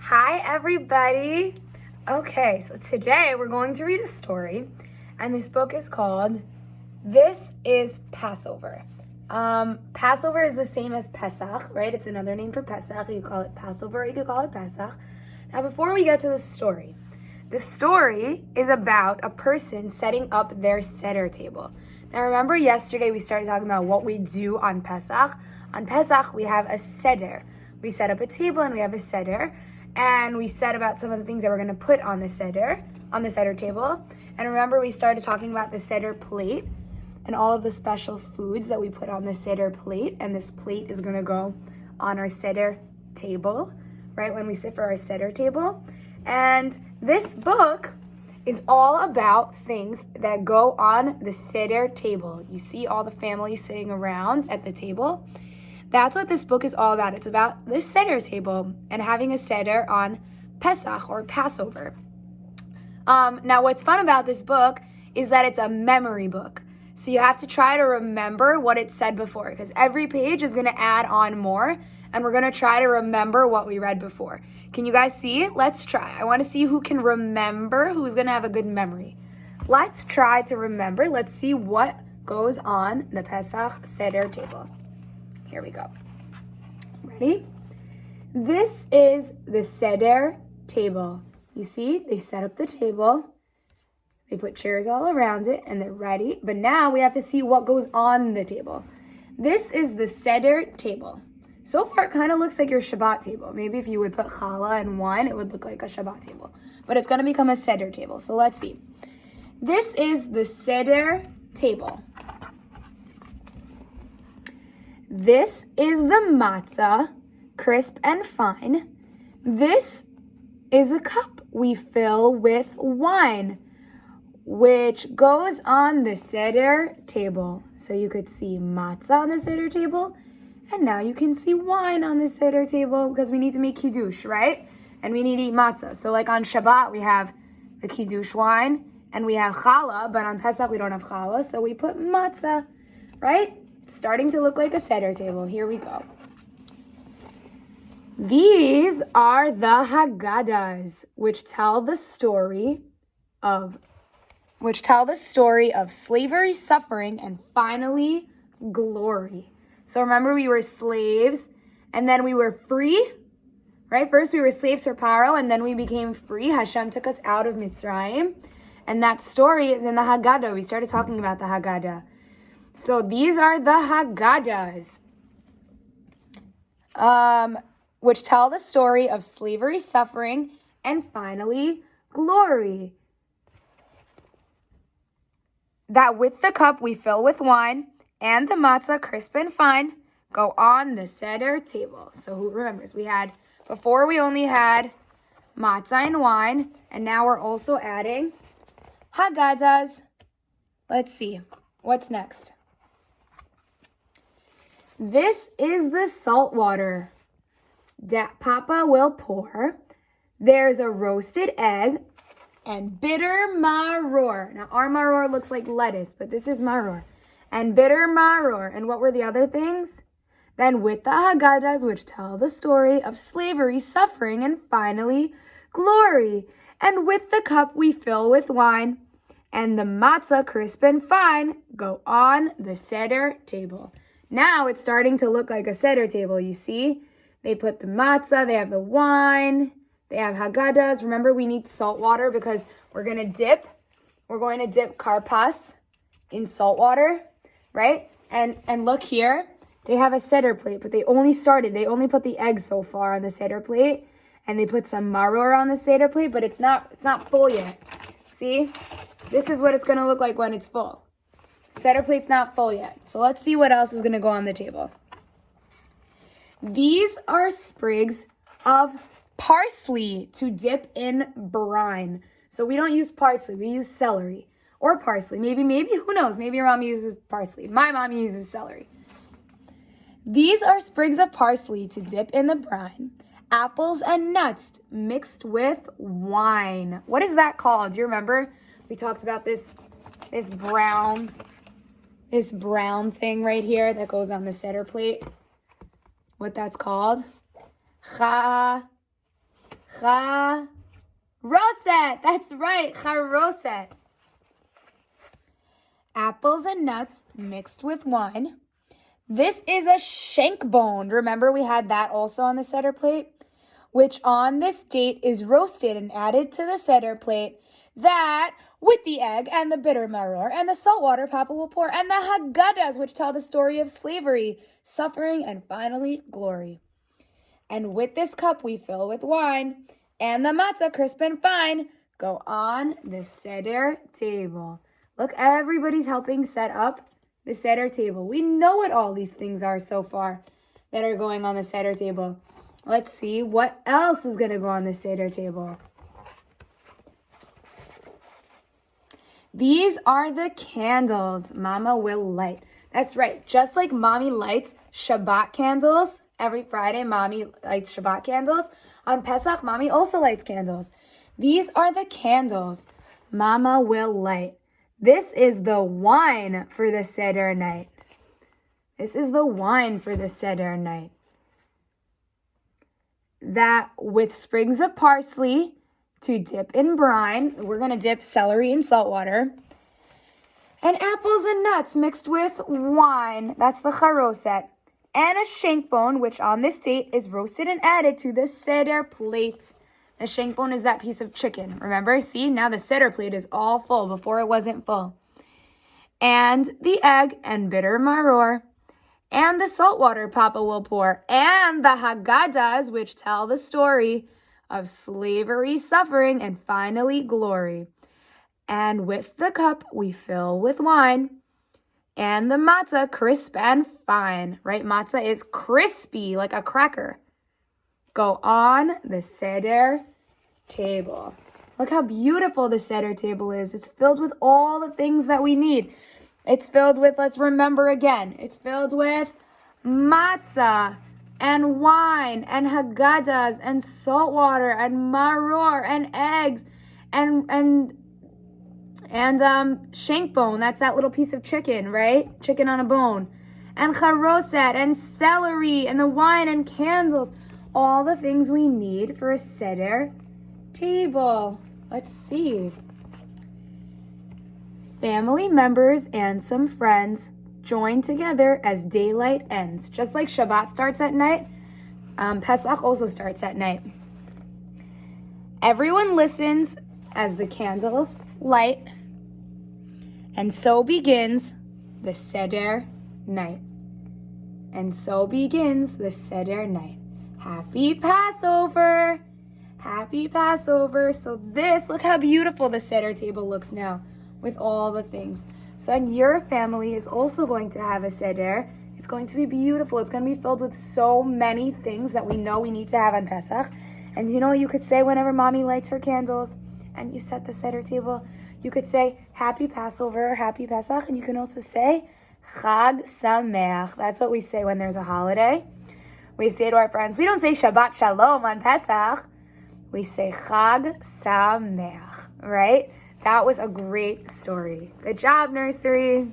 Hi, everybody. Okay, so today we're going to read a story, and this book is called This is Passover. Passover is the same as Pesach, right? It's another name for Pesach. You call it Passover, or you could call it Pesach. Now, before we get to the story is about a person setting up their Seder table. Now, remember yesterday we started talking about what we do on Pesach. On Pesach, we have a Seder. We set up a table and we have a Seder. And we said about some of the things that we're going to put on the Seder table. And remember, we started talking about the Seder plate and all of the special foods that we put on the Seder plate. And this plate is going to go on our Seder table, right, when we sit for our Seder table. And this book is all about things that go on the Seder table. You see all the families sitting around at the table. That's what this book is all about. It's about the Seder table and having a Seder on Pesach or Passover. Now, what's fun about this book is that it's a memory book. So you have to try to remember what it said before, because every page is going to add on more, and we're going to try to remember what we read before. Can you guys see it? Let's try. I want to see who can remember, who's going to have a good memory. Let's try to remember. Let's see what goes on the Pesach Seder table. Here we go. Ready? This is the Seder table. You see, they set up the table. They put chairs all around it, and they're ready. But now we have to see what goes on the table. This is the Seder table. So far, it kind of looks like your Shabbat table. Maybe if you would put challah and wine, it would look like a Shabbat table. But it's going to become a Seder table. So let's see. This is the Seder table. This is the matzah, crisp and fine. This is a cup we fill with wine, which goes on the Seder table. So you could see matzah on the Seder table, and now you can see wine on the Seder table because we need to make kiddush, right? And we need to eat matzah. So like on Shabbat, we have the kiddush wine, and we have challah, but on Pesach, we don't have challah, so we put matzah, right? Starting to look like a Seder table. Here we go. These are the Haggadahs, which tell the story of slavery, suffering, and finally glory. So remember, we were slaves, and then we were free, right? First we were slaves for Paro, and then we became free. Hashem took us out of Mitzrayim, and that story is in the Haggadah. We started talking about the Haggadah. So these are the Haggadahs, which tell the story of slavery, suffering, and finally, glory. That with the cup we fill with wine, and the matzah, crisp and fine, go on the Seder table. So who remembers? Before we only had matzah and wine, and now we're also adding Haggadahs. Let's see. What's next? This is the salt water that Papa will pour. There's a roasted egg and bitter maror. Now, our maror looks like lettuce, but this is maror. And bitter maror. And what were the other things? Then with the Haggadahs, which tell the story of slavery, suffering, and finally, glory. And with the cup we fill with wine, and the matzah, crisp and fine, go on the Seder table. Now it's starting to look like a Seder table, you see? They put the matzah, they have the wine, they have Haggadahs. Remember, we need salt water because we're going to dip karpas in salt water, right? And look here, they have a Seder plate, but they only put the egg so far on the Seder plate, and they put some maror on the Seder plate, but it's not full yet. See? This is what it's going to look like when it's full. Seder plate's not full yet. So let's see what else is going to go on the table. These are sprigs of parsley to dip in brine. So we don't use parsley, we use celery or parsley. Maybe, who knows? Maybe your mom uses parsley. My mom uses celery. These are sprigs of parsley to dip in the brine. Apples and nuts mixed with wine. What is that called? Do you remember? We talked about this brown thing right here that goes on the Seder plate. What that's called? Charoset. That's right, charoset. Apples and nuts mixed with wine. This is a shank bone. Remember, we had that also on the Seder plate, which on this date is roasted and added to the Seder plate. That, with the egg and the bitter maror and the saltwater Papa will pour, and the Haggadahs, which tell the story of slavery, suffering, and finally glory. And with this cup we fill with wine, and the matzah, crisp and fine, go on the Seder table. Look, everybody's helping set up the Seder table. We know what all these things are so far that are going on the Seder table. Let's see what else is going to go on the Seder table. These are the candles Mama will light. That's right. Just like Mommy lights Shabbat candles, every Friday Mommy lights Shabbat candles. On Pesach, Mommy also lights candles. These are the candles Mama will light. This is the wine for the Seder night. This is the wine for the Seder night. That with sprigs of parsley to dip in brine. We're going to dip celery in salt water. And apples and nuts mixed with wine. That's the charoset. And a shank bone, which on this date is roasted and added to the Seder plate. The shank bone is that piece of chicken. Remember? See, now the Seder plate is all full. Before it wasn't full. And the egg and bitter maror. And the saltwater Papa will pour. And the Haggadahs, which tell the story of slavery, suffering, and finally glory. And with the cup we fill with wine. And the matzah, crisp and fine. Right? Matzah is crispy like a cracker. Go on the Seder table. Look how beautiful the Seder table is. It's filled with all the things that we need. It's filled with, let's remember again, it's filled with matzah and wine and Haggadahs and salt water and maror and eggs and shank bone. That's that little piece of chicken, right? Chicken on a bone. And charoset and celery and the wine and candles. All the things we need for a Seder table. Let's see. Family members and some friends join together as daylight ends. Just like Shabbat starts at night, Pesach also starts at night. Everyone listens as the candles light, and so begins the Seder night. And so begins the Seder night. Happy Passover! Happy Passover! So look how beautiful the Seder table looks now with all the things. So and your family is also going to have a Seder. It's going to be beautiful. It's going to be filled with so many things that we know we need to have on Pesach. And you know what you could say whenever Mommy lights her candles and you set the Seder table? You could say Happy Passover, Happy Pesach, and you can also say Chag Sameach. That's what we say when there's a holiday. We say to our friends, we don't say Shabbat Shalom on Pesach. We say Chag Sameach, right? That was a great story. Good job, Nursery.